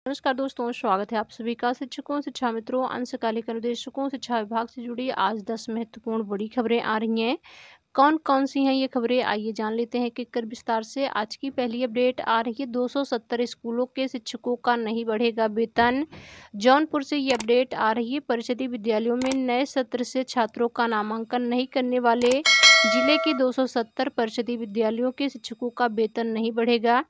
नमस्कार दोस्तों, स्वागत है आप सभी का शिक्षकों, शिक्षा मित्रों, अंशकालिक अनुदेशकों, शिक्षा विभाग से जुड़ी आज 10 महत्वपूर्ण बड़ी खबरें आ रही हैं। कौन कौन सी हैं ये खबरें, आइए जान लेते हैं एक-एक कर विस्तार से। आज की पहली अपडेट आ रही है, 270 स्कूलों के शिक्षकों का नहीं बढ़ेगा वेतन। जौनपुर से ये अपडेट आ रही है, परिषदीय विद्यालयों में नए सत्र से छात्रों का नामांकन नहीं करने वाले जिले के 270 परिषदीय विद्यालयों के शिक्षकों का वेतन नहीं बढ़ेगा।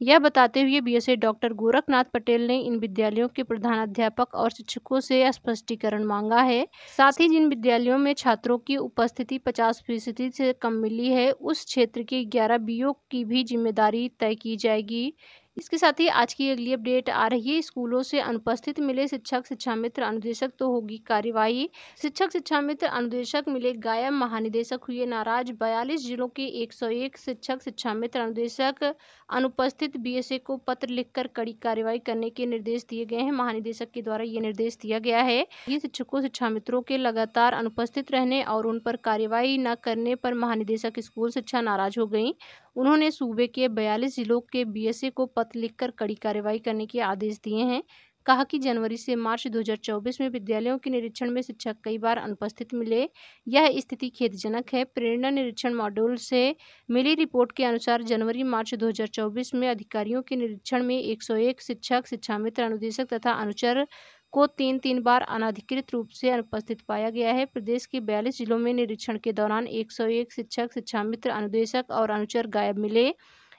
यह बताते हुए बीएसए डॉक्टर गोरखनाथ पटेल ने इन विद्यालयों के प्रधानाध्यापक और शिक्षकों से स्पष्टीकरण मांगा है। साथ ही जिन विद्यालयों में छात्रों की उपस्थिति 50% से कम मिली है, उस क्षेत्र के 11 बीओ की भी जिम्मेदारी तय की जाएगी। इसके साथ ही आज की अगली अपडेट आ रही है, स्कूलों से अनुपस्थित मिले शिक्षक, शिक्षा मित्र, अनुदेशक तो होगी कार्रवाई। शिक्षक, शिक्षा मित्र, अनुदेशक मिले गायब, महानिदेशक हुए नाराज। 42 जिलों के 101 शिक्षक, शिक्षा मित्र, अनुदेशक अनुपस्थित बीएसए को पत्र लिखकर कड़ी कार्रवाई करने के निर्देश दिए गए हैं। महानिदेशक के द्वारा ये निर्देश दिया गया है। ये शिक्षकों, शिक्षा मित्रों के लगातार अनुपस्थित रहने और उन पर कार्रवाई न करने पर महानिदेशक स्कूल शिक्षा नाराज हो गई। उन्होंने सूबे के 42 जिलों के बीएसए को पत्र लिखकर कड़ी कार्रवाई करने के आदेश दिए हैं। कहा कि जनवरी से मार्च 2024 में विद्यालयों के निरीक्षण में शिक्षक कई बार अनुपस्थित मिले। यह स्थिति खेदजनक है। प्रेरणा निरीक्षण मॉड्यूल से मिली रिपोर्ट के अनुसार जनवरी-मार्च 2024 में अधिकारियों के निरीक्षण में 101 शिक्षक, शिक्षा मित्र, अनुदेशक तथा अनुचर को 3-3 बार अनाधिकृत रूप से अनुपस्थित पाया गया है। प्रदेश के 42 जिलों में निरीक्षण के दौरान 101 शिक्षक, शिक्षा मित्र, अनुदेशक और अनुचर गायब मिले।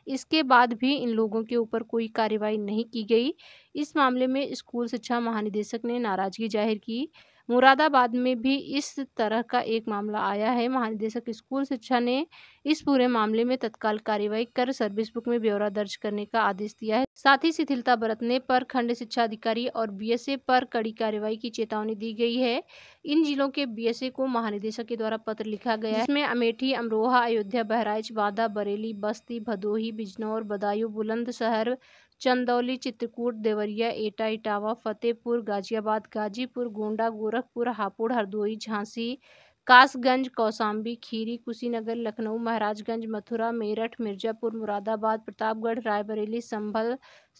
इसके बाद भी इन लोगों के ऊपर कोई कार्रवाई नहीं की गई। इस मामले में स्कूल शिक्षा महानिदेशक ने नाराजगी जाहिर की। मुरादाबाद में भी इस तरह का एक मामला आया है। महानिदेशक स्कूल शिक्षा ने इस पूरे मामले में तत्काल कार्रवाई कर सर्विस बुक में ब्यौरा दर्ज करने का आदेश दिया है। साथ ही शिथिलता बरतने पर खंड शिक्षा अधिकारी और बीएसए पर कड़ी कार्रवाई की चेतावनी दी गई है। इन जिलों के बीएसए को महानिदेशक के द्वारा पत्र लिखा गया है, जिसमें अमेठी, अमरोहा, अयोध्या, बहराइच, बांदा, बरेली, बस्ती, भदोही, बिजनौर, बदायूं, बुलंदशहर, चंदौली, चित्रकूट, देवरिया, एटा, इटावा, फतेहपुर, गाजियाबाद, गाजीपुर, गोंडा, गोरखपुर, हापुड़, हरदोई, झांसी, कासगंज, कौशाम्बी, खीरी, कुशीनगर, लखनऊ, महाराजगंज, मथुरा, मेरठ, मिर्जापुर, मुरादाबाद, प्रतापगढ़, रायबरेली, संभल,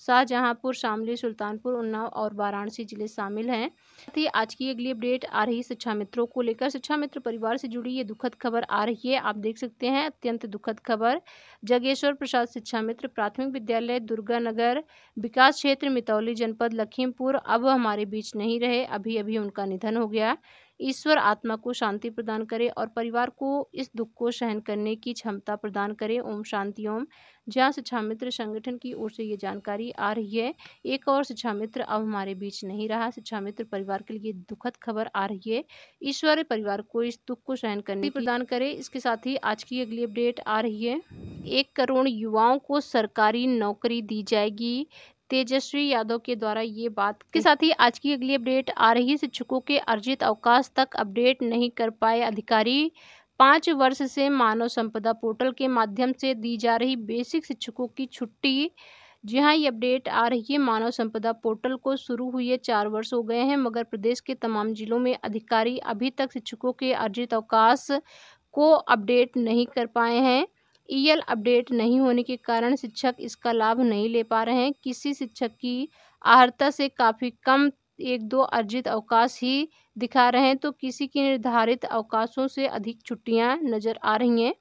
शाहजहांपुर, शामली, सुल्तानपुर, उन्नाव और वाराणसी जिले शामिल हैं। साथ ही आज की अगली अपडेट आ रही शिक्षा मित्रों को लेकर। शिक्षा मित्र परिवार से जुड़ी ये दुखद खबर आ रही है, आप देख सकते हैं, अत्यंत दुखद खबर। जगेश्वर प्रसाद शिक्षा मित्र प्राथमिक विद्यालय दुर्गानगर विकास क्षेत्र मितौली जनपद लखीमपुर अब हमारे बीच नहीं रहे। अभी अभी उनका निधन हो गया। ईश्वर आत्मा को शांति प्रदान करे और परिवार को इस दुख को सहन करने की क्षमता प्रदान करे। ओम शांति ओम। जहां शिक्षा मित्र संगठन की ओर से ये जानकारी आ रही है, एक और शिक्षा मित्र अब हमारे बीच नहीं रहा। शिक्षा मित्र परिवार के लिए दुखद खबर आ रही है। ईश्वर परिवार को इस दुख को सहन करने की प्रदान करे। इसके साथ ही आज की अगली अपडेट आ रही है, 1 करोड़ युवाओं को सरकारी नौकरी दी जाएगी। तेजस्वी यादव के द्वारा ये बात के साथ ही आज की अगली अपडेट आ रही है, शिक्षकों के अर्जित अवकाश तक अपडेट नहीं कर पाए अधिकारी। 5 वर्ष से मानव संपदा पोर्टल के माध्यम से दी जा रही बेसिक शिक्षकों की छुट्टी। जी हाँ, ये अपडेट आ रही है, मानव संपदा पोर्टल को शुरू हुए 4 वर्ष हो गए हैं, मगर प्रदेश के तमाम जिलों में अधिकारी अभी तक शिक्षकों के अर्जित अवकाश को अपडेट नहीं कर पाए हैं। ईएल अपडेट नहीं होने के कारण शिक्षक इसका लाभ नहीं ले पा रहे हैं। किसी शिक्षक की अर्हता से काफ़ी कम 1-2 अर्जित अवकाश ही दिखा रहे हैं, तो किसी की निर्धारित अवकाशों से अधिक छुट्टियां नजर आ रही हैं।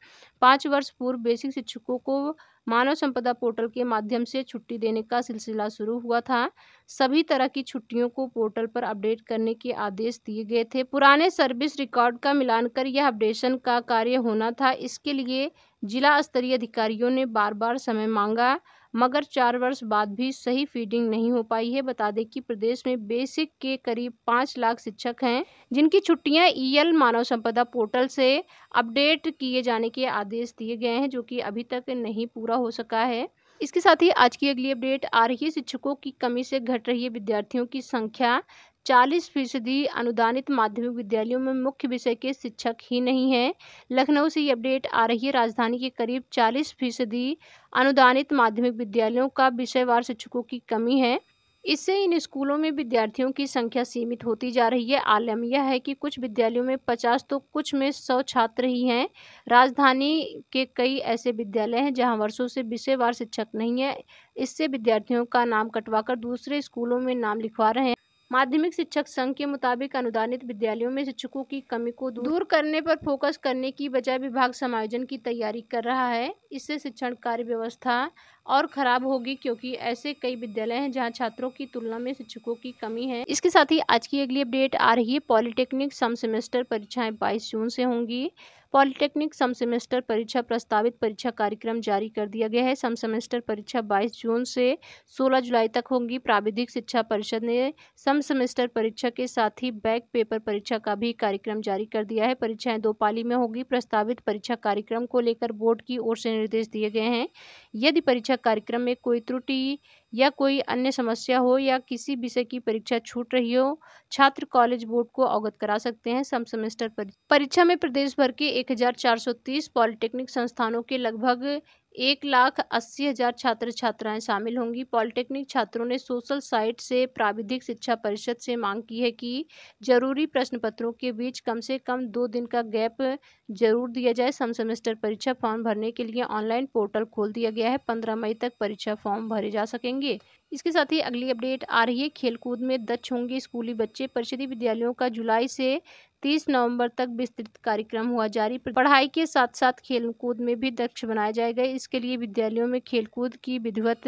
5 वर्ष पूर्व बेसिक शिक्षकों को मानव संपदा पोर्टल के माध्यम से छुट्टी देने का सिलसिला शुरू हुआ था। सभी तरह की छुट्टियों को पोर्टल पर अपडेट करने के आदेश दिए गए थे। पुराने सर्विस रिकॉर्ड का मिलान कर यह अपडेशन का कार्य होना था। इसके लिए जिला स्तरीय अधिकारियों ने बार-बार समय मांगा, मगर 4 वर्ष बाद भी सही फीडिंग नहीं हो पाई है। बता दें कि प्रदेश में बेसिक के करीब 5 लाख शिक्षक हैं, जिनकी छुट्टियां ईएल मानव संपदा पोर्टल से अपडेट किए जाने के आदेश दिए गए हैं, जो कि अभी तक नहीं पूरा हो सका है। इसके साथ ही आज की अगली अपडेट आ रही है, शिक्षकों की कमी से घट रही है विद्यार्थियों की संख्या। 40% अनुदानित माध्यमिक विद्यालयों में मुख्य विषय के शिक्षक ही नहीं हैं। लखनऊ से ये अपडेट आ रही है, राजधानी के करीब 40% अनुदानित माध्यमिक विद्यालयों का विषयवार शिक्षकों की कमी है। इससे इन स्कूलों में विद्यार्थियों की संख्या सीमित होती जा रही है। आलम यह है कि कुछ विद्यालयों में 50 तो कुछ में 100 छात्र ही हैं। राजधानी के कई ऐसे विद्यालय हैं जहां वर्षों से विषयवार शिक्षक नहीं है। इससे विद्यार्थियों का नाम कटवाकर दूसरे स्कूलों में नाम लिखवा रहे हैं। माध्यमिक शिक्षक संघ के मुताबिक अनुदानित विद्यालयों में शिक्षकों की कमी को दूर करने पर फोकस करने की बजाय विभाग समायोजन की तैयारी कर रहा है। इससे शिक्षण कार्य व्यवस्था और खराब होगी, क्योंकि ऐसे कई विद्यालय हैं जहां छात्रों की तुलना में शिक्षकों की कमी है। इसके साथ ही आज की अगली अपडेट आ रही है। पॉलिटेक्निक सम सेमेस्टर परीक्षाएं 22 जून से होंगी। पॉलिटेक्निक सम सेमेस्टर परीक्षा प्रस्तावित परीक्षा कार्यक्रम जारी कर दिया गया है। सम सेमेस्टर परीक्षा 22 जून से 16 जुलाई तक होंगी। प्राविधिक शिक्षा परिषद ने सम सेमेस्टर परीक्षा के साथ ही बैक पेपर परीक्षा का भी कार्यक्रम जारी कर दिया है। परीक्षाएं 2 पाली में होगी। प्रस्तावित परीक्षा कार्यक्रम को लेकर बोर्ड की ओर से निर्देश दिए गए हैं। यदि परीक्षा कार्यक्रम में कोई त्रुटि या कोई अन्य समस्या हो या किसी विषय की परीक्षा छूट रही हो, छात्र कॉलेज बोर्ड को अवगत करा सकते हैं। सम सेमेस्टर परीक्षा में प्रदेश भर के 1430 पॉलिटेक्निक संस्थानों के लगभग 1,80,000 छात्र छात्राएं शामिल होंगी। पॉलिटेक्निक छात्रों ने सोशल साइट से प्राविधिक शिक्षा परिषद से मांग की है कि जरूरी प्रश्न पत्रों के बीच कम से कम 2 दिन का गैप जरूर दिया जाए। सम सेमेस्टर परीक्षा फॉर्म भरने के लिए ऑनलाइन पोर्टल खोल दिया गया है। 15 मई तक परीक्षा फॉर्म भरे जा सकेंगे। इसके साथ ही अगली अपडेट आ रही है। खेलकूद में दक्ष होंगे स्कूली बच्चे। परिषदीय विद्यालयों का जुलाई से 30 नवंबर तक विस्तृत कार्यक्रम हुआ जारी। पढ़ाई के साथ साथ खेलकूद में भी दक्ष बनाया जाएगा। इसके लिए विद्यालयों में खेलकूद की विधिवत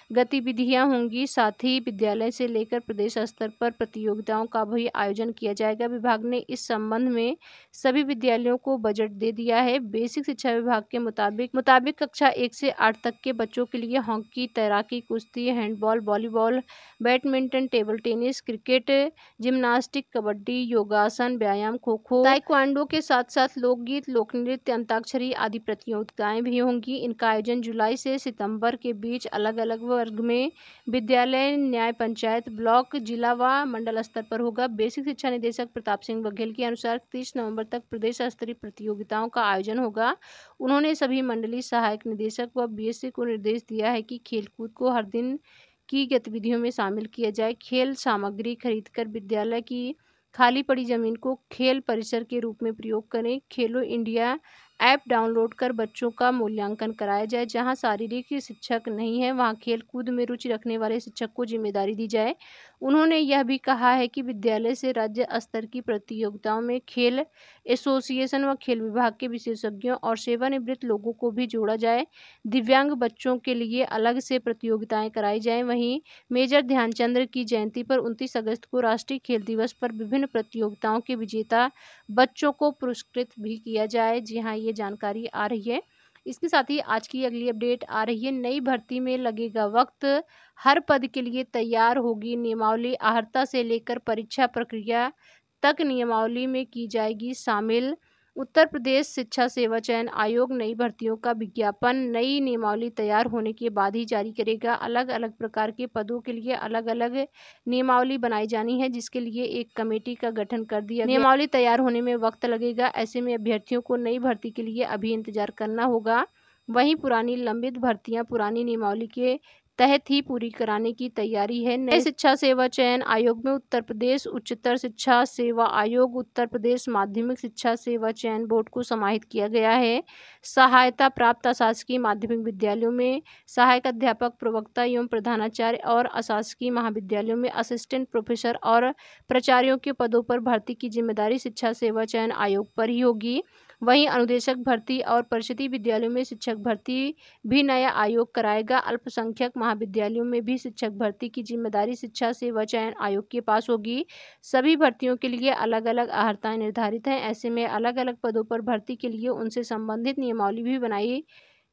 गतिविधियां होंगी। साथ ही विद्यालय से लेकर प्रदेश स्तर पर प्रतियोगिताओं का भी आयोजन किया जाएगा। विभाग ने इस संबंध में सभी विद्यालयों को बजट दे दिया है। बेसिक शिक्षा विभाग के मुताबिक कक्षा 1 से 8 तक के बच्चों के लिए हॉकी, तैराकी, कुश्ती, handball, volleyball, badminton, table tennis, cricket, gymnastic, kabaddi, योगासन, व्यायाम, खो खो, ताइक्वांडो के साथ साथ लोकगीत, लोक नृत्य, अंताक्षरी आदि प्रतियोगिताएं भी होंगी। इनका आयोजन जुलाई से सितंबर के बीच अलग अलग वर्ग में विद्यालय, न्याय पंचायत, ब्लॉक, जिला व मंडल स्तर पर होगा। बेसिक शिक्षा निदेशक प्रताप सिंह बघेल के अनुसार 30 नवंबर तक प्रदेश स्तरीय प्रतियोगिताओं का आयोजन होगा। उन्होंने सभी मंडलीय सहायक निदेशक व बीएससी को निर्देश दिया है कि खेलकूद को हर दिन की गतिविधियों में शामिल किया जाए। खेल सामग्री खरीदकर विद्यालय की खाली पड़ी जमीन को खेल परिसर के रूप में प्रयोग करें। खेलो इंडिया ऐप डाउनलोड कर बच्चों का मूल्यांकन कराया जाए। जहां शारीरिक शिक्षक नहीं है, वहां खेल कूद में रुचि रखने वाले शिक्षक को जिम्मेदारी दी जाए। उन्होंने यह भी कहा है कि विद्यालय से राज्य स्तर की प्रतियोगिताओं में खेल एसोसिएशन व खेल विभाग के विशेषज्ञों और सेवानिवृत्त लोगों को भी जोड़ा जाए। दिव्यांग बच्चों के लिए अलग से प्रतियोगिताएं कराई जाएं। वहीं मेजर ध्यानचंद की जयंती पर 29 अगस्त को राष्ट्रीय खेल दिवस पर विभिन्न प्रतियोगिताओं के विजेता बच्चों को पुरस्कृत भी किया जाए। जी हाँ, ये जानकारी आ रही है। इसके साथ ही आज की अगली अपडेट आ रही है। नई भर्ती में लगेगा वक्त, हर पद के लिए तैयार होगी नियमावली। आहर्ता से लेकर परीक्षा प्रक्रिया तक नियमावली में की जाएगी शामिल। उत्तर प्रदेश शिक्षा सेवा चयन आयोग नई भर्तियों का विज्ञापन नई नियमावली तैयार होने के बाद ही जारी करेगा। अलग अलग प्रकार के पदों के लिए अलग अलग नियमावली बनाई जानी है, जिसके लिए एक कमेटी का गठन कर दिया गया। नियमावली तैयार होने में वक्त लगेगा। ऐसे में अभ्यर्थियों को नई भर्ती के लिए अभी इंतजार करना होगा। वहीं पुरानी लंबित भर्तियां पुरानी नियमावली के तहत ही पूरी कराने की तैयारी है। नए शिक्षा सेवा चयन आयोग में उत्तर प्रदेश उच्चतर शिक्षा सेवा आयोग, उत्तर प्रदेश माध्यमिक शिक्षा सेवा चयन बोर्ड को समाहित किया गया है। सहायता प्राप्त अशासकीय माध्यमिक विद्यालयों में सहायक अध्यापक, प्रवक्ता एवं प्रधानाचार्य और अशासकीय महाविद्यालयों में असिस्टेंट प्रोफेसर और प्राचार्यों के पदों पर भर्ती की जिम्मेदारी शिक्षा सेवा चयन आयोग पर ही होगी। वहीं अनुदेशक भर्ती और परिषदीय विद्यालयों में शिक्षक भर्ती भी नया आयोग कराएगा। अल्पसंख्यक महाविद्यालयों में भी शिक्षक भर्ती की जिम्मेदारी शिक्षा सेवा चयन आयोग के पास होगी। सभी भर्तियों के लिए अलग अलग अहर्ताएं निर्धारित हैं। ऐसे में अलग अलग पदों पर भर्ती के लिए उनसे संबंधित नियमावली भी बनाई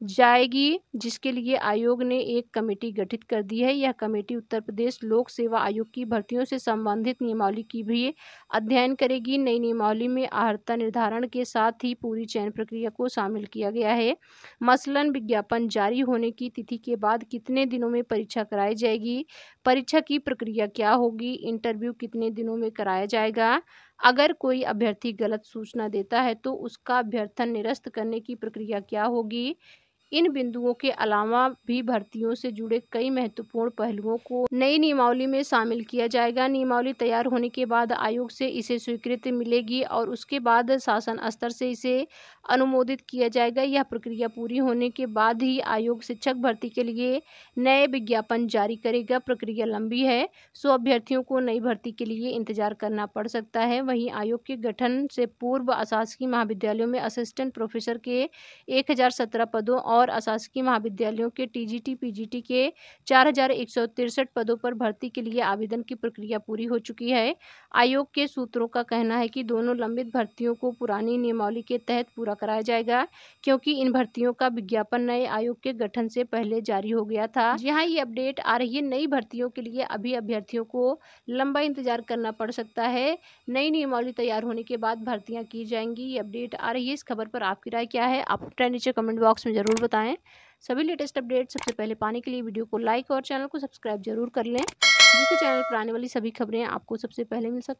जाएगी, जिसके लिए आयोग ने एक कमेटी गठित कर दी है। यह कमेटी उत्तर प्रदेश लोक सेवा आयोग की भर्तियों से संबंधित नियमावली की भी अध्ययन करेगी। नई नियमावली में अर्हता निर्धारण के साथ ही पूरी चयन प्रक्रिया को शामिल किया गया है। मसलन विज्ञापन जारी होने की तिथि के बाद कितने दिनों में परीक्षा कराई जाएगी, परीक्षा की प्रक्रिया क्या होगी, इंटरव्यू कितने दिनों में कराया जाएगा, अगर कोई अभ्यर्थी गलत सूचना देता है तो उसका अभ्यर्थन निरस्त करने की प्रक्रिया क्या होगी, इन बिंदुओं के अलावा भी भर्तियों से जुड़े कई महत्वपूर्ण पहलुओं को नई नियमावली में शामिल किया जाएगा। नियमावली तैयार होने के बाद आयोग से इसे स्वीकृति मिलेगी और उसके बाद शासन स्तर से इसे अनुमोदित किया जाएगा। यह प्रक्रिया पूरी होने के बाद ही आयोग शिक्षक भर्ती के लिए नए विज्ञापन जारी करेगा। प्रक्रिया लंबी है, सो अभ्यर्थियों को नई भर्ती के लिए इंतजार करना पड़ सकता है। वहीं आयोग के गठन से पूर्व अशासकीय महाविद्यालयों में असिस्टेंट प्रोफेसर के 1017 पदों और अशासकीय महाविद्यालयों के टीजीटी पीजीटी के 4163 पदों पर भर्ती के लिए आवेदन की प्रक्रिया पूरी हो चुकी है। आयोग के सूत्रों का कहना है कि दोनों लंबित भर्तियों को पुरानी नियमावली के तहत पूरा कराया जाएगा, क्योंकि इन भर्तियों का विज्ञापन नए आयोग के गठन से पहले जारी हो गया था। यहाँ ये अपडेट आ रही है, नई भर्तियों के लिए अभी अभ्यर्थियों को लंबा इंतजार करना पड़ सकता है। नई नियमावली तैयार होने के बाद भर्तियां की जाएंगी। ये अपडेट आ रही है। इस खबर पर आपकी राय क्या है? आप नीचे कमेंट बॉक्स में जरूर बताएं। सभी लेटेस्ट अपडेट सबसे पहले पाने के लिए वीडियो को लाइक और चैनल को सब्सक्राइब जरूर कर लें, जिससे चैनल पर आने वाली सभी खबरें आपको सबसे पहले मिल सकें।